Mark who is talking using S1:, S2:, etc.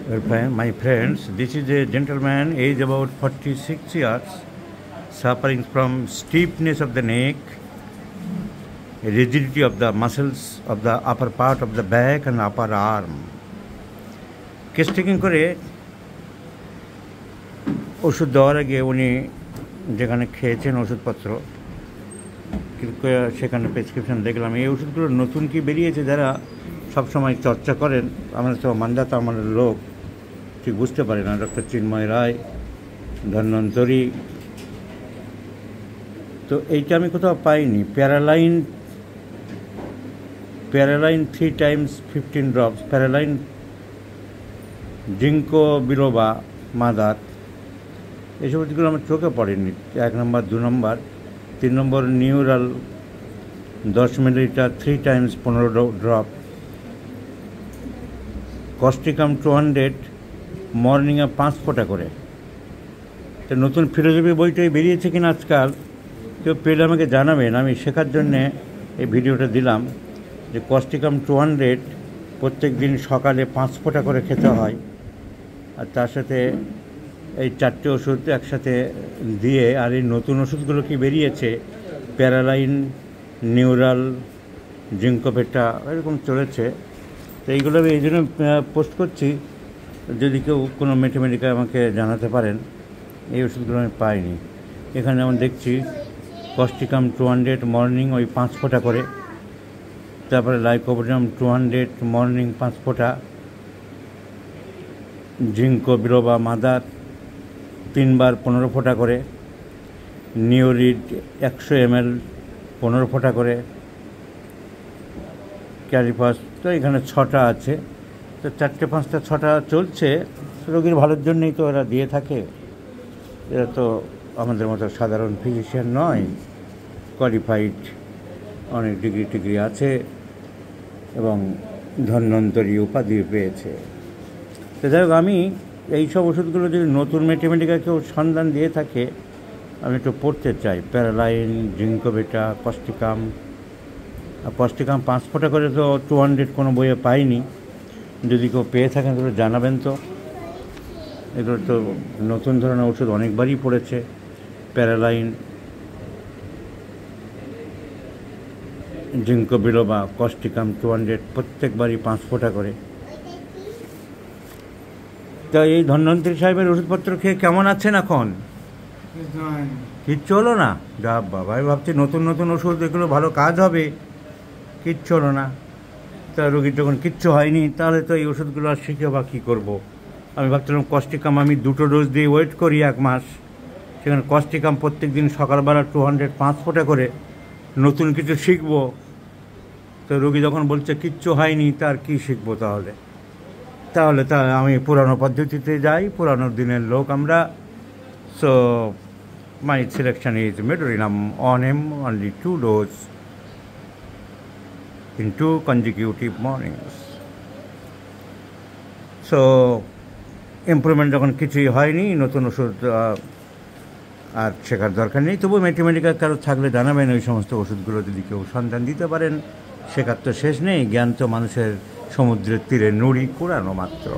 S1: My friends, this is a gentleman aged about 46 years, suffering from stiffness of the neck, rigidity of the muscles of the upper part of the back and upper arm. Case taking করে ওষুধ দেওয়ার আগে উনি যেখানে খেয়েছেন ওষুধপত্র সেখানে prescription দেখলাম এই ওষুধগুলো নতুন কি বেরিয়েছে যারা সবসময় চর্চা করেন আমরা তো মানজাত আমাদের লোক ঠিক বুঝতে পারি না। ডক্টর চিন্ময় রায়, ধন্বন্তরী, তো এইটা আমি কোথাও পাইনি। প্যারালাইন 3 times 15 drops, প্যারালাইন, জিঙ্কো বিলোবা, মাদার, এইসব ওষুধগুলো আমার চোখে পড়েনি। 1 নম্বর, 2 নম্বর, 3 নম্বর neural 10 millilitre 3 times 15 drop, causticum 200 মর্নিংয়ে 5 ফোঁটা করে। তো নতুন ফিলোসফি বইটাই বেরিয়েছে কিনা আজকাল, কেউ পেলে আমাকে জানাবেন, আমি শেখার জন্যে এই ভিডিওটা দিলাম যে কস্টিকাম 200 প্রত্যেক দিন সকালে 5 ফোঁটা করে খেতে হয়, আর তার সাথে এই 4টে ওষুধ একসাথে দিয়ে, আর এই নতুন ওষুধগুলো কি বেরিয়েছে প্যারালাইন, নিউরাল, জিঙ্কোপেটা, এরকম চলেছে। তো এইগুলো আমি এই জন্য পোস্ট করছি, যদি কেউ কোনো ম্যাথমেটিকা আমাকে জানাতে পারেন। এই ওষুধগুলো আমি পাইনি। এখানে যেমন দেখছি কস্টিকাম 200 মর্নিং ওই 5 ফোঁটা করে, তারপরে লাইকোপোডিয়াম 200 মর্নিং 5 ফোঁটা, জিঙ্কো বিলোবা মাদার 3 বার 15 ফোঁটা করে, নিওরিড 100 ml 15 ফোঁটা করে, ক্যারিপাস, তো এখানে 6টা আছে। তো 4টে 5টা 6টা চলছে, রোগীর ভালোর জন্যই তো এরা দিয়ে থাকে। এরা তো আমাদের মতো সাধারণ ফিজিশিয়ান নয়, কোয়ালিফাইড, অনেক ডিগ্রি আছে এবং ধন্বন্তরী উপাধি পেয়েছে। তো যাই হোক, আমি এইসব ওষুধগুলো যদি নতুন ম্যাথমেটিকা কেউ সন্ধান দিয়ে থাকে আমি একটু পড়তে চাই। প্যারালাইন, জিঙ্কোবেটা, কস্টিকাম 5 ফোঁটা করে তো 200 কোনো বইয়ে পাইনি। যদি কেউ পেয়ে থাকেন তাহলে জানাবেন। তো এগুলো তো নতুন ধরনের ওষুধ অনেকবারই পড়েছে। প্যারালাইন, জিঙ্কো বিলোবা, কস্টিকাম 200 প্রত্যেকবারই 5 ফোঁটা করে। তা এই ধন্বন্তরী সাহেবের ওষুধপত্র খেয়ে কেমন আছেন এখন? কিচ্ছু হলো না? যা বাবা, আমি ভাবছি নতুন ওষুধ, এগুলো ভালো কাজ হবে, কিচ্ছু হলো না। তা রোগীর যখন কিচ্ছু হয়নি তাহলে তো এই ওষুধগুলো আর শিখে বা কী করবো। আমি ভাবছিলাম কস্টিকাম আমি 2টো ডোজ দিয়ে ওয়েট করি 1 মাস, সেখানে কস্টিকাম প্রত্যেক দিন সকালবেলা 200 5 ফোঁটা করে, নতুন কিছু শিখবো। তো রোগী যখন বলছে কিচ্ছু হয়নি, তার কি শিখবো তাহলে? তা আমি পুরানো পদ্ধতিতে যাই, পুরানো দিনের লোক আমরা। So my selection is medorrhinum on him, only 2 dose in 2 consecutive mornings. So improvement যখন কিছুই হয়নি, নতুন ওষুধ আর শেখার দরকার নেই। তবু ম্যাথমেটিকা কারো থাকলে জানাবেন, ওই সমস্ত ওষুধগুলো যদি কেউ সন্ধান দিতে পারেন। শেখার তো শেষ নেই, জ্ঞান তো মানুষের সমুদ্রের তীরে নুড়ি কুড়ানো মাত্র।